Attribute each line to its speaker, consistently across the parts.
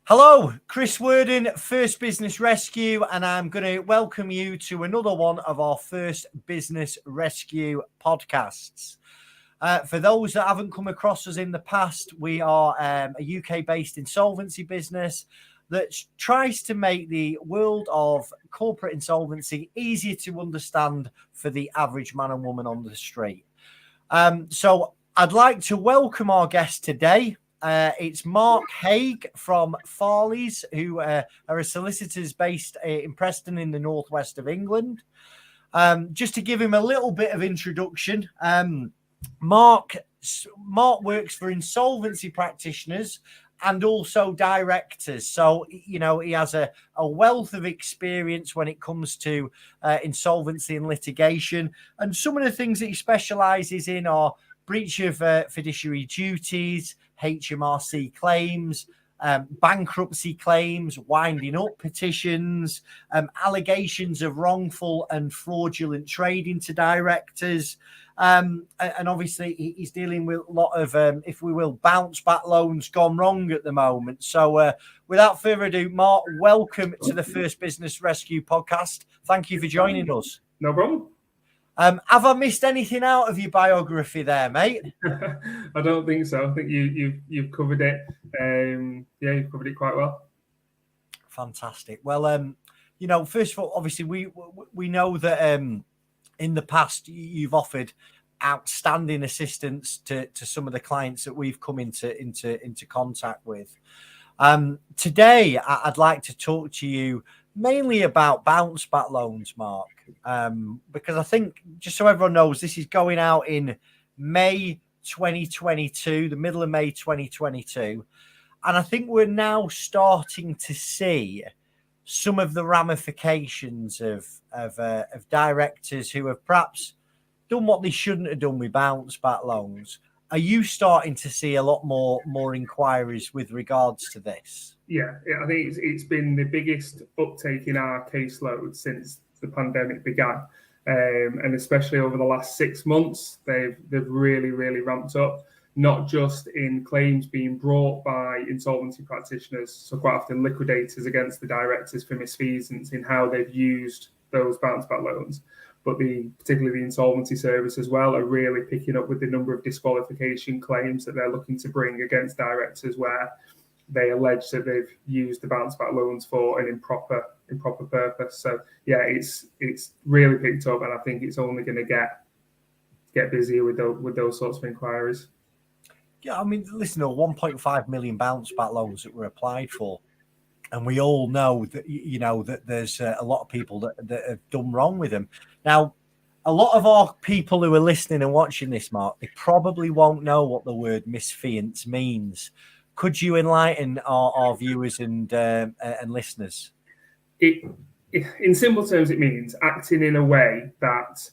Speaker 1: Hello, Chris Worden, First Business Rescue, and I'm going to welcome you to another one of our First Business Rescue podcasts. For those that haven't come across us in the past, we are a UK-based insolvency business that tries to make the world of corporate insolvency easier to understand for the average man and woman on the street. So I'd like to welcome our guest today. It's Mark Hague from Farleys, who are a solicitors based in Preston in the northwest of England. Just to give him a little bit of introduction, Mark works for insolvency practitioners and also directors. So, you know, he has a wealth of experience when it comes to insolvency and litigation. And some of the things that he specialises in are breach of fiduciary duties, HMRC claims, bankruptcy claims, winding up petitions, allegations of wrongful and fraudulent trading to directors. And obviously, he's dealing with a lot of, if we will, bounce back loans gone wrong at the moment. So without further ado, Mark, welcome to the First Business Rescue podcast. Thank you for joining us.
Speaker 2: No problem.
Speaker 1: Have I missed anything out of your biography there, mate?
Speaker 2: I don't think so. I think you've covered it. You've covered it quite well.
Speaker 1: Fantastic. Well, you know, first of all, obviously we know that in the past you've offered outstanding assistance to some of the clients that we've come into contact with. Today, I'd like to talk to you mainly about bounce back loans, Mark, because I think, just so everyone knows, this is going out in May 2022, the middle of May 2022. And I think we're now starting to see some of the ramifications of directors who have perhaps done what they shouldn't have done with bounce back loans. Are you starting to see a lot more inquiries with regards to this?
Speaker 2: Yeah, I think it's been the biggest uptake in our caseload since the pandemic began, and especially over the last 6 months, they've really ramped up. Not just in claims being brought by insolvency practitioners, so quite often liquidators against the directors for misfeasance in how they've used those bounce back loans, but particularly the insolvency service as well are really picking up with the number of disqualification claims that they're looking to bring against directors where they allege that they've used the bounce back loans for an improper purpose. So yeah, it's really picked up, and I think it's only going to get busier with those sorts of inquiries.
Speaker 1: Yeah, I mean, listen, 1.5 million bounce back loans that were applied for, and we all know that, you know, that there's a lot of people that have done wrong with them. Now, a lot of our people who are listening and watching this, Mark, they probably won't know what the word misfeasance means. Could you enlighten our viewers and listeners?
Speaker 2: In simple terms, it means acting in a way that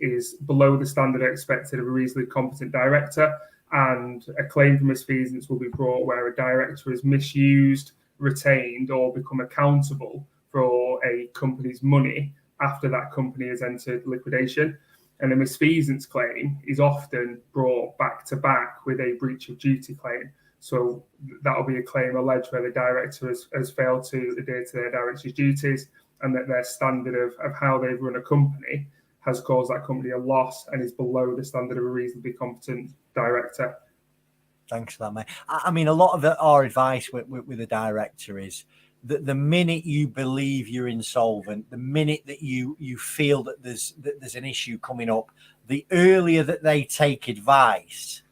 Speaker 2: is below the standard expected of a reasonably competent director, and a claim for misfeasance will be brought where a director is misused, retained, or become accountable for a company's money after that company has entered liquidation. And a misfeasance claim is often brought back to back with a breach of duty claim. So that'll be a claim alleged where the director has failed to adhere to their director's duties, and that their standard of how they've run a company has caused that company a loss and is below the standard of a reasonably competent director.
Speaker 1: Thanks for that, mate. I mean, a lot of our advice with a director is that the minute you believe you're insolvent, the minute that you feel that there's an issue coming up, the earlier that they take advice,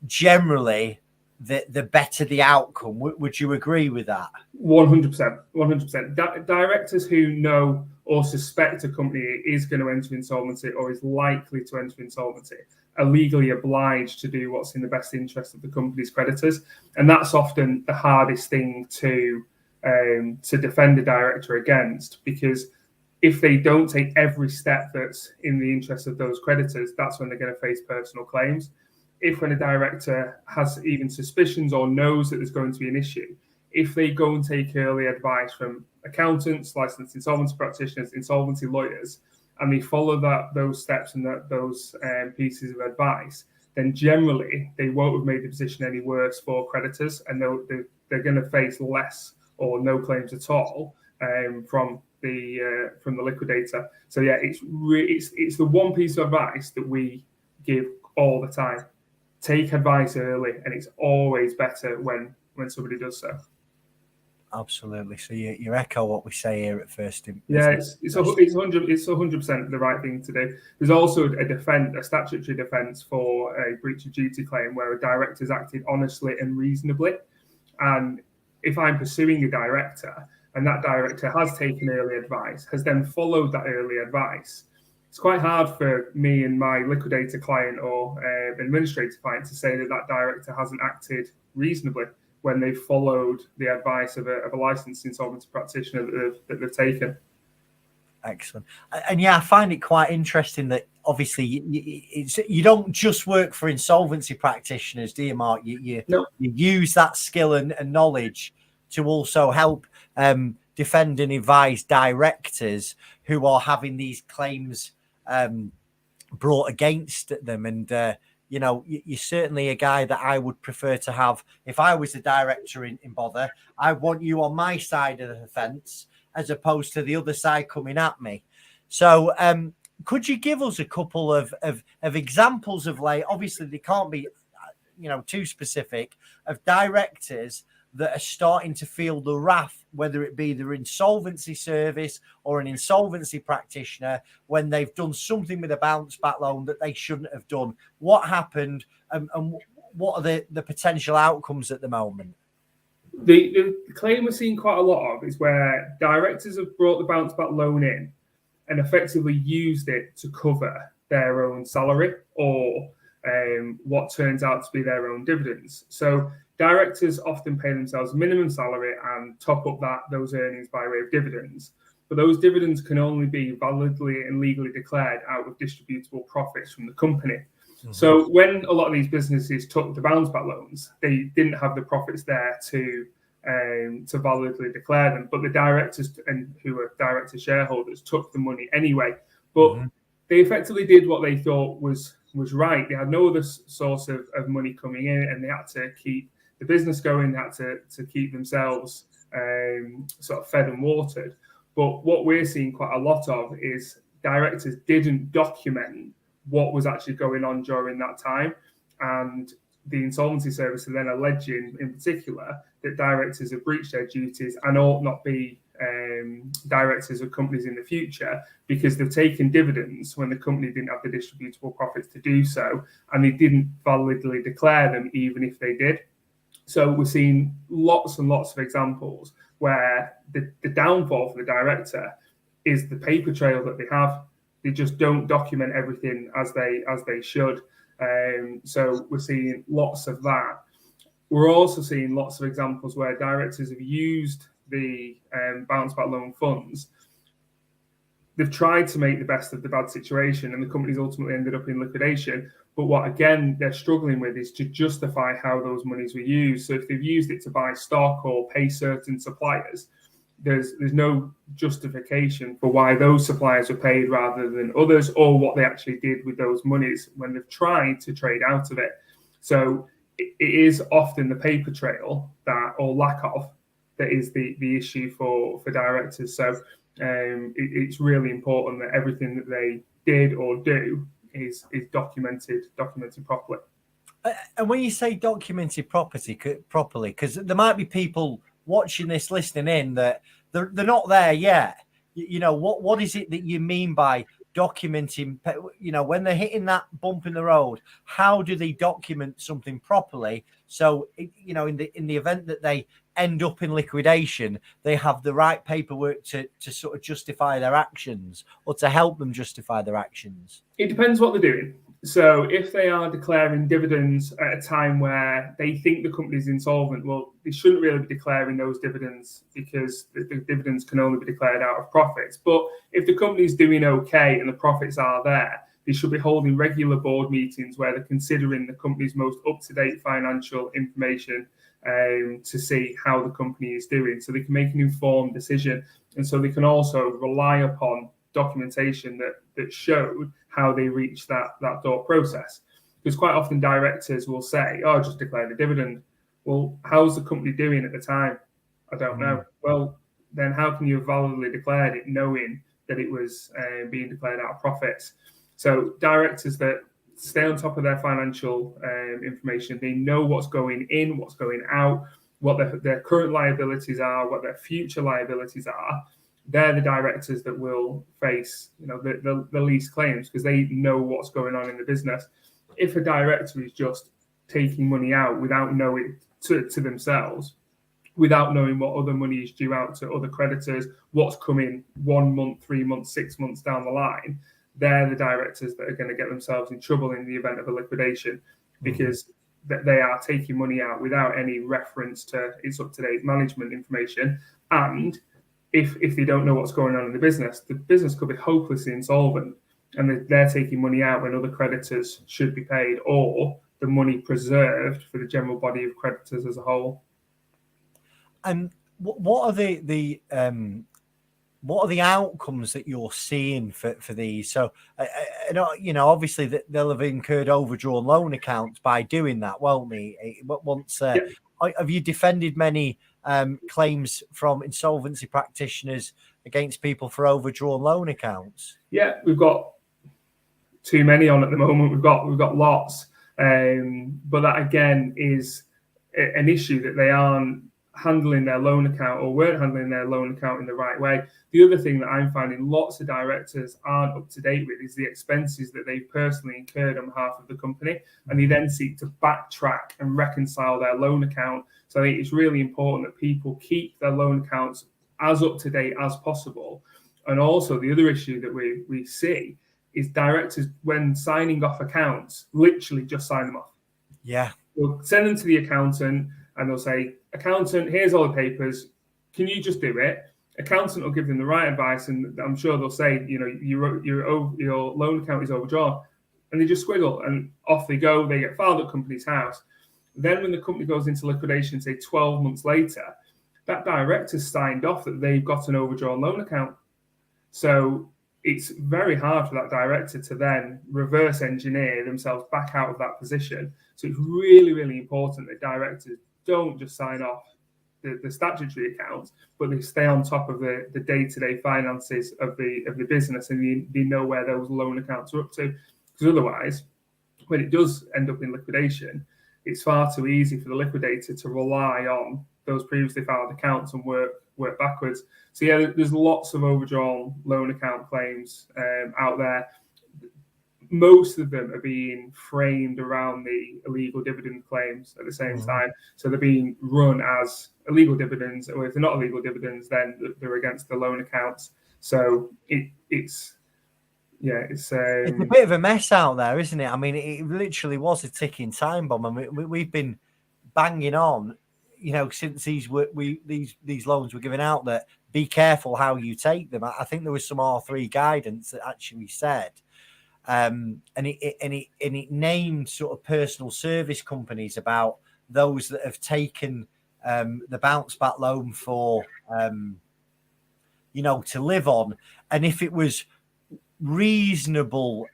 Speaker 1: generally, the better the outcome. Would you agree with that?
Speaker 2: 100%. Directors who know or suspect a company is going to enter insolvency or is likely to enter insolvency are legally obliged to do what's in the best interest of the company's creditors. And that's often the hardest thing to defend a director against, because if they don't take every step that's in the interest of those creditors, that's when they're going to face personal claims. If when a director has even suspicions or knows that there's going to be an issue, if they go and take early advice from accountants, licensed insolvency practitioners, insolvency lawyers, and they follow those steps and those pieces of advice, then generally they won't have made the position any worse for creditors, and they're going to face less or no claims at all from the liquidator. So yeah, it's the one piece of advice that we give all the time. Take advice early, and it's always better when somebody does so.
Speaker 1: Absolutely. So you echo what we say here at First.
Speaker 2: Yeah, it's 100% the right thing to do. There's also a statutory defence for a breach of duty claim where a director's acted honestly and reasonably. And if I'm pursuing a director and that director has taken early advice, has then followed that early advice, it's quite hard for me and my liquidator client or administrator client to say that that director hasn't acted reasonably when they've followed the advice of a licensed insolvency practitioner that they've taken.
Speaker 1: Excellent. And yeah, I find it quite interesting that obviously you don't just work for insolvency practitioners, do you, Mark? You use that skill and knowledge to also help defend and advise directors who are having these claims brought against them. And you're certainly a guy that I would prefer to have. If I was a director in Bother, I want you on my side of the fence as opposed to the other side coming at me. So could you give us a couple of examples of, like, obviously they can't be, too specific, of directors that are starting to feel the wrath, whether it be their insolvency service or an insolvency practitioner, when they've done something with a bounce back loan that they shouldn't have done? What happened, and what are the potential outcomes at the moment?
Speaker 2: The claim we're seeing quite a lot of is where directors have brought the bounce back loan in and effectively used it to cover their own salary or what turns out to be their own dividends. So directors often pay themselves minimum salary and top up those earnings by way of dividends. But those dividends can only be validly and legally declared out of distributable profits from the company. Mm-hmm. So when a lot of these businesses took the bounce back loans, they didn't have the profits there to validly declare them. But the directors, and who were director shareholders, took the money anyway. But they effectively did what they thought was right. They had no other source of money coming in, and they had to keep the business going. They had to keep themselves sort of fed and watered. But what we're seeing quite a lot of is directors didn't document what was actually going on during that time. And the insolvency service are then alleging, in particular, that directors have breached their duties and ought not be directors of companies in the future because they've taken dividends when the company didn't have the distributable profits to do so, and they didn't validly declare them even if they did. So we're seeing lots and lots of examples where the downfall for the director is the paper trail that they have. They just don't document everything as they should. So we're seeing lots of that. We're also seeing lots of examples where directors have used the bounce back loan funds. They've tried to make the best of the bad situation, and the company's ultimately ended up in liquidation. But what, again, they're struggling with is to justify how those monies were used. So if they've used it to buy stock or pay certain suppliers, there's no justification for why those suppliers were paid rather than others, or what they actually did with those monies when they've tried to trade out of it. So it is often the paper trail that, or lack of, that is the issue for directors. So it's really important that everything that they did or do is documented properly.
Speaker 1: And when you say documented properly, because there might be people watching this, listening in, that they're not there yet. What is it that you mean by documenting? When they're hitting that bump in the road, how do they document something properly? So in the event that they end up in liquidation, they have the right paperwork to sort of justify their actions, or to help them justify their actions.
Speaker 2: It depends what they're doing. So if they are declaring dividends at a time where they think the company's insolvent, well, they shouldn't really be declaring those dividends, because the dividends can only be declared out of profits. But if the company's doing okay and the profits are there, they should be holding regular board meetings where they're considering the company's most up-to-date financial information to see how the company is doing, so they can make an informed decision. And so they can also rely upon documentation that showed how they reached that thought process. Because quite often directors will say, just declare the dividend. Well, how's the company doing at the time? I don't know. Well, then how can you have validly declared it knowing that it was being declared out of profits? So directors that stay on top of their financial information, they know what's going in, what's going out, what their current liabilities are, what their future liabilities are. They're the directors that will face, the least claims because they know what's going on in the business. If a director is just taking money out without knowing to themselves, without knowing what other money is due out to other creditors, what's coming 1 month, 3 months, 6 months down the line, they're the directors that are going to get themselves in trouble in the event of a liquidation because they are taking money out without any reference to its up-to-date management information. And if they don't know what's going on in the business could be hopelessly insolvent, and they're taking money out when other creditors should be paid, or the money preserved for the general body of creditors as a whole.
Speaker 1: And what are the outcomes that you're seeing for these? So, obviously that they'll have incurred overdrawn loan accounts by doing that, won't they? Have you defended many claims from insolvency practitioners against people for overdrawn loan accounts?
Speaker 2: Yeah, we've got too many on at the moment. We've got lots, but that again is an issue that they aren't handling their loan account or weren't handling their loan account in the right way. The other thing that I'm finding lots of directors aren't up to date with is the expenses that they've personally incurred on behalf of the company, and they then seek to backtrack and reconcile their loan account. So I think it's really important that people keep their loan accounts as up to date as possible. And also the other issue that we see is directors, when signing off accounts, literally just sign them off.
Speaker 1: Yeah.
Speaker 2: We'll send them to the accountant and they'll say, accountant, here's all the papers. Can you just do it? Accountant will give them the right advice, and I'm sure they'll say, your loan account is overdrawn. And they just squiggle and off they go. They get filed at company's house. Then when the company goes into liquidation, say 12 months later, that director's signed off that they've got an overdrawn loan account. So it's very hard for that director to then reverse engineer themselves back out of that position. So it's really, really important that directors don't just sign off the statutory accounts, but they stay on top of the day-to-day finances of the business, and they know where those loan accounts are up to. Because otherwise, when it does end up in liquidation, it's far too easy for the liquidator to rely on those previously filed accounts and work backwards. So yeah, there's lots of overdrawn loan account claims out there. Most of them are being framed around the illegal dividend claims at the same time. So they're being run as illegal dividends, or if they're not illegal dividends, then they're against the loan accounts. So it's a
Speaker 1: bit of a mess out there, isn't it? I mean, it literally was a ticking time bomb. I mean, we've been banging on, since these loans were given out, that be careful how you take them. I think there was some R3 guidance that actually said, and it named sort of personal service companies about those that have taken the bounce back loan for to live on, and if it was reasonable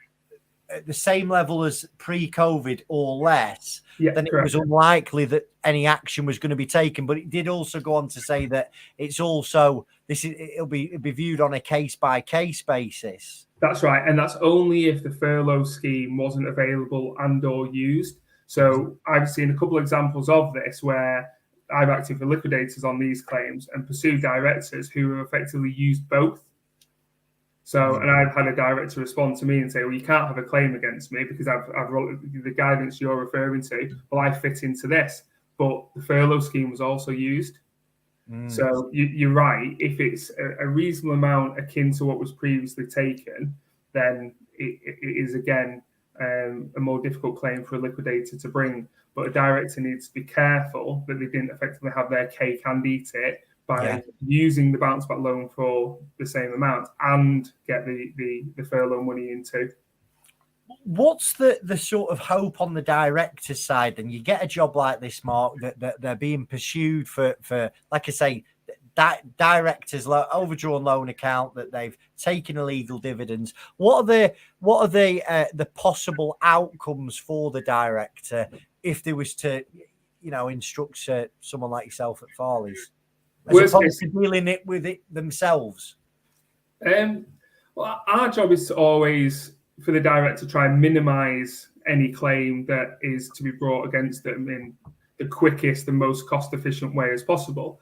Speaker 1: at the same level as pre-COVID or less, then it was unlikely that any action was going to be taken. But it did also go on to say that it's also it'll be viewed on a case-by-case basis.
Speaker 2: That's right, and that's only if the furlough scheme wasn't available and or used. So I've seen a couple of examples of this where I've acted for liquidators on these claims and pursued directors who have effectively used both. So, and I've had a director respond to me and say, well, you can't have a claim against me because I've the guidance you're referring to, well, I fit into this. But the furlough scheme was also used. So you're right. If it's a reasonable amount akin to what was previously taken, then it is, again, a more difficult claim for a liquidator to bring. But a director needs to be careful that they didn't effectively have their cake and eat it by using the bounce back loan for the same amount and get the furlough money into.
Speaker 1: What's the sort of hope on the director's side? And you get a job like this, Mark, that they're being pursued for like I say, directors' overdrawn loan account, that they've taken illegal dividends. What are the possible outcomes for the director if there was to instructs someone like yourself at Farleys, as
Speaker 2: Worst
Speaker 1: opposed
Speaker 2: case,
Speaker 1: to dealing with it themselves?
Speaker 2: Well, our job is to always, for the director, try and minimise any claim that is to be brought against them in the quickest and most cost-efficient way as possible.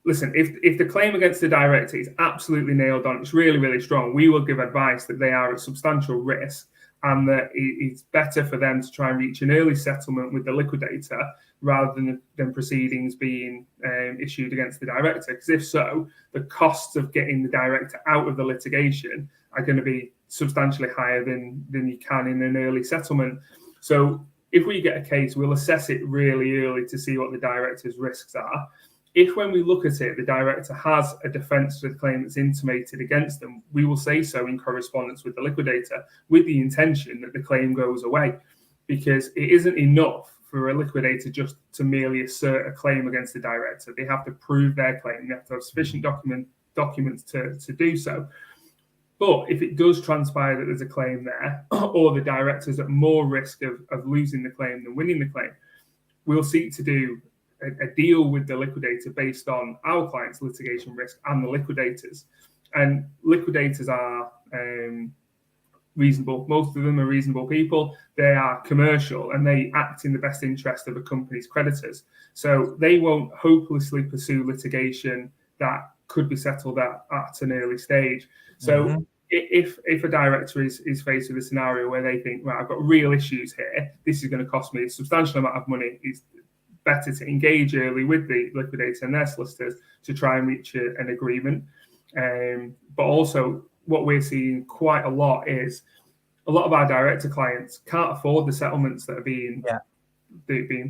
Speaker 2: Listen, if the claim against the director is absolutely nailed on, it's really, really strong, we will give advice that they are at substantial risk and that it's better for them to try and reach an early settlement with the liquidator rather than proceedings being issued against the director. Because if so, the costs of getting the director out of the litigation are going to be substantially higher than you can in an early settlement. So if we get a case, we'll assess it really early to see what the director's risks are. If when we look at it, the director has a defence to the claim that's intimated against them, we will say so in correspondence with the liquidator with the intention that the claim goes away, because it isn't enough for a liquidator just to merely assert a claim against the director. They have to prove their claim. They have to have sufficient documents to do so. But if it does transpire that there's a claim there, or the director's at more risk of losing the claim than winning the claim, we'll seek to do a deal with the liquidator based on our client's litigation risk and the liquidators. And liquidators are reasonable. Most of them are reasonable people. They are commercial and they act in the best interest of a company's creditors. So they won't hopelessly pursue litigation that could be settled at an early stage. So if a director is faced with a scenario where they think, right, I've got real issues here, this is going to cost me a substantial amount of money, it's better to engage early with the liquidator and their solicitors to try and reach an agreement. But also what we're seeing quite a lot is a lot of our director clients can't afford the settlements that are being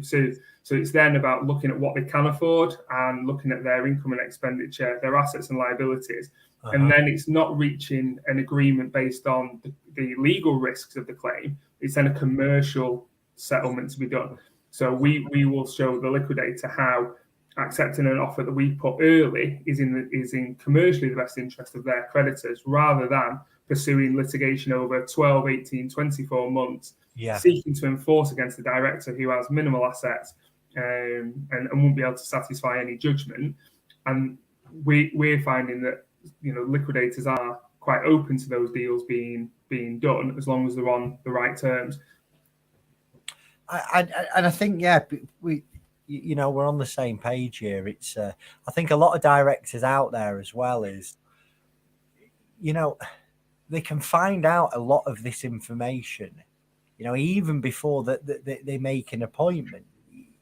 Speaker 2: sued. So it's then about looking at what they can afford and looking at their income and expenditure, their assets and liabilities. And then it's not reaching an agreement based on the legal risks of the claim. It's then a commercial settlement to be done. So we will show the liquidator how accepting an offer that we put early is in commercially the best interest of their creditors, rather than pursuing litigation over 12, 18, 24 months, seeking to enforce against the director who has minimal assets and won't be able to satisfy any judgment. And we're finding that liquidators are quite open to those deals being done as long as they're on the right terms.
Speaker 1: I think we're on the same page here. It's I think a lot of directors out there as well is they can find out a lot of this information even before they make an appointment.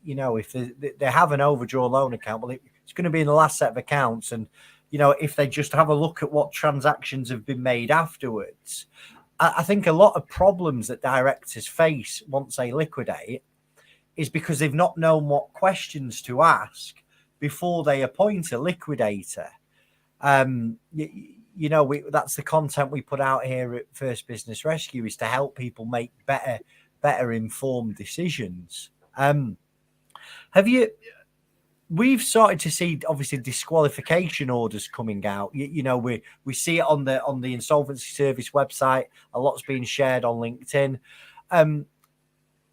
Speaker 1: If they have an overdraw loan account, well, it's going to be in the last set of accounts, and if they just have a look at what transactions have been made afterwards. I think a lot of problems that directors face once they liquidate is because they've not known what questions to ask before they appoint a liquidator. That's the content we put out here at First Business Rescue, is to help people make better informed decisions. We've started to see obviously disqualification orders coming out. We see it on the Insolvency Service website. A lot's being shared on LinkedIn.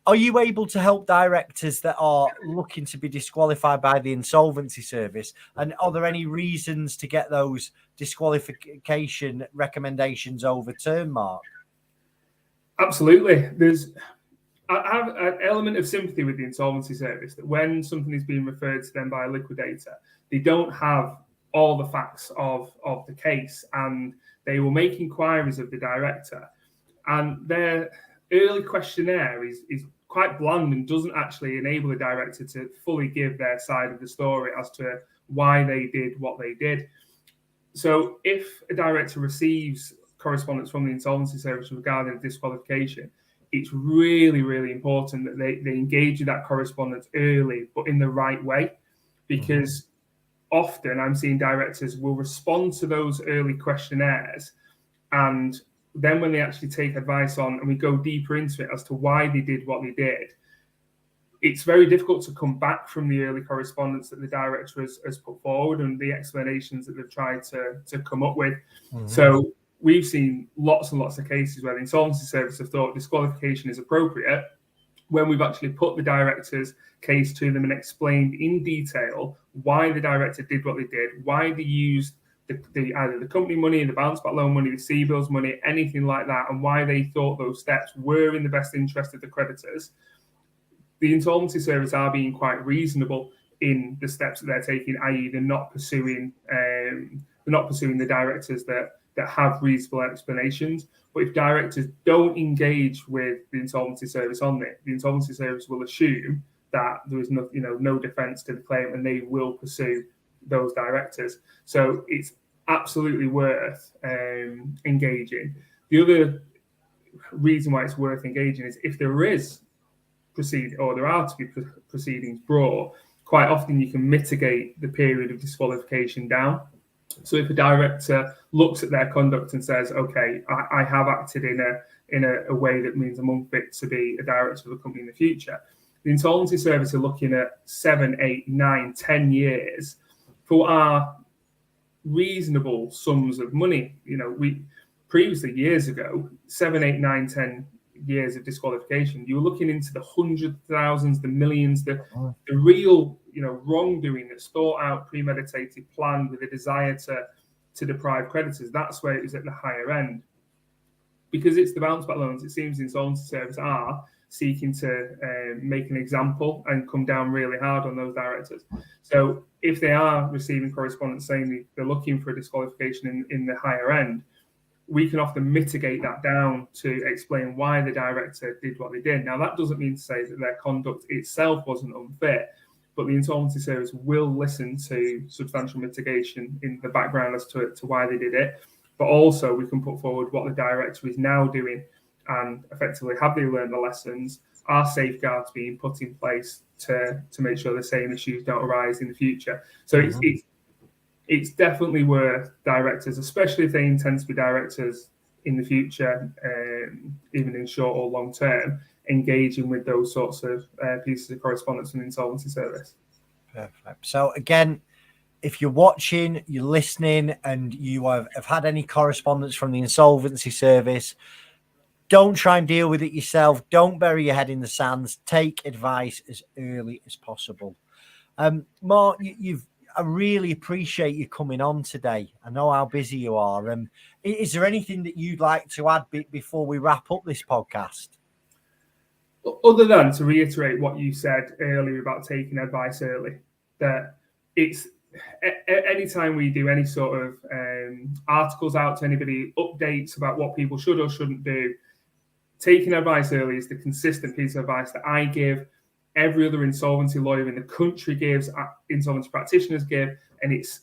Speaker 1: Are you able to help directors that are looking to be disqualified by the Insolvency Service? And are there any reasons to get those disqualification recommendations overturned, Mark?
Speaker 2: Absolutely. I have an element of sympathy with the Insolvency Service that when something is being referred to them by a liquidator, they don't have all the facts of the case, and they will make inquiries of the director. And their early questionnaire is quite bland and doesn't actually enable the director to fully give their side of the story as to why they did what they did. So if a director receives correspondence from the Insolvency Service regarding a disqualification, it's really, really important that they engage with that correspondence early, but in the right way, because often I'm seeing directors will respond to those early questionnaires, and then when they actually take advice on and we go deeper into it as to why they did what they did, it's very difficult to come back from the early correspondence that the director has put forward and the explanations that they've tried to come up with. So we've seen lots and lots of cases where the Insolvency Service have thought disqualification is appropriate, when we've actually put the director's case to them and explained in detail why the director did what they did, why they used either the company money, the bounce back loan money, the CBILS money, anything like that, and why they thought those steps were in the best interest of the creditors, the Insolvency Service are being quite reasonable in the steps that they're taking, i.e. they're not pursuing the directors that have reasonable explanations. But if directors don't engage with the Insolvency Service on it, the Insolvency Service will assume that there is no defence to the claim, and they will pursue those directors. So it's absolutely worth engaging. The other reason why it's worth engaging is if there is there are to be proceedings brought, quite often you can mitigate the period of disqualification down. So if a director looks at their conduct and says, okay, I have acted in a way that means I'm unfit to be a director of a company in the future, the Insolvency Service are looking at 7, 8, 9, 10 years for our reasonable sums of money. We previously, years ago, 7, 8, 9, 10 years of disqualification, you were looking into the hundreds, thousands, the millions, the real wrongdoing that's thought out, premeditated, planned with a desire to deprive creditors. That's where it was at the higher end. Because it's the bounce back loans, it seems the Insolvency Service are seeking to make an example and come down really hard on those directors. So if they are receiving correspondence saying they're looking for a disqualification in the higher end, we can often mitigate that down to explain why the director did what they did. Now, that doesn't mean to say that their conduct itself wasn't unfit, but the Insolvency Service will listen to substantial mitigation in the background as to why they did it. But also we can put forward what the director is now doing, and effectively, have they learned the lessons? Are safeguards being put in place to make sure the same issues don't arise in the future? So it's definitely worth directors, especially if they intend to be directors in the future, even in short or long term, engaging with those sorts of pieces of correspondence from the Insolvency Service.
Speaker 1: Perfect. So again, if you're watching, you're listening, and you have had any correspondence from the Insolvency Service, don't try and deal with it yourself. Don't bury your head in the sands. Take advice as early as possible. Mark, I really appreciate you coming on today. I know how busy you are. Is there anything that you'd like to add before we wrap up this podcast?
Speaker 2: Other than to reiterate what you said earlier about taking advice early, that it's anytime we do any sort of articles out to anybody, updates about what people should or shouldn't do, taking advice early is the consistent piece of advice that I give, every other insolvency lawyer in the country gives, insolvency practitioners give, and it's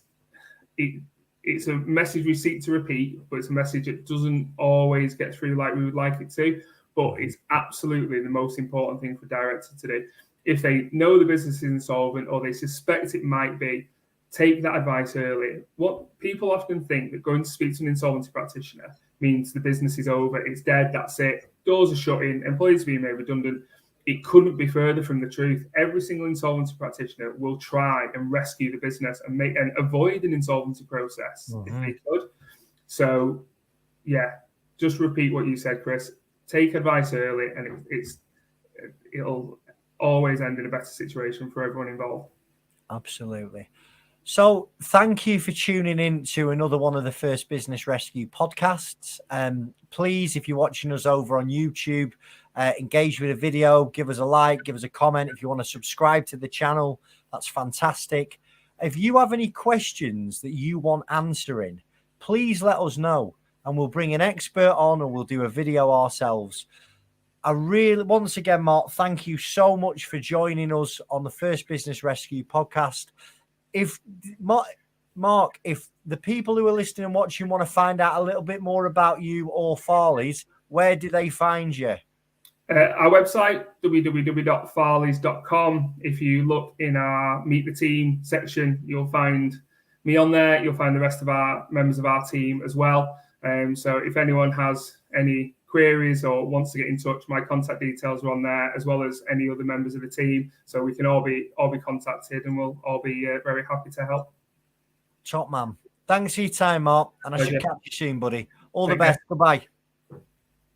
Speaker 2: a message we seek to repeat, but it's a message that doesn't always get through like we would like it to. But it's absolutely the most important thing for directors to do. If they know the business is insolvent or they suspect it might be, take that advice early. What people often think that going to speak to an insolvency practitioner means the business is over, it's dead, that's it, doors are shutting, employees are being made redundant. It couldn't be further from the truth. Every single insolvency practitioner will try and rescue the business and avoid an insolvency process if they could. So, yeah, just repeat what you said, Chris. Take advice early, and it'll always end in a better situation for everyone involved.
Speaker 1: Absolutely. So thank you for tuning in to another one of the First Business Rescue podcasts. Please, if you're watching us over on YouTube, engage with the video, give us a like, give us a comment. If you want to subscribe to the channel, that's fantastic. If you have any questions that you want answering, please let us know, and we'll bring an expert on, and we'll do a video ourselves. Once again, Mark, thank you so much for joining us on the First Business Rescue podcast. If Mark, if the people who are listening and watching want to find out a little bit more about you or Farleys, where do they find you?
Speaker 2: Our website, www.farleys.com. If you look in our Meet the Team section, you'll find me on there. You'll find the rest of our members of our team as well. So if anyone has any queries or wants to get in touch, my contact details are on there, as well as any other members of the team. So we can all be contacted, and we'll all be very happy to help.
Speaker 1: Top man. Thanks for your time, Mark. And I should catch you soon, buddy. All the best. Goodbye.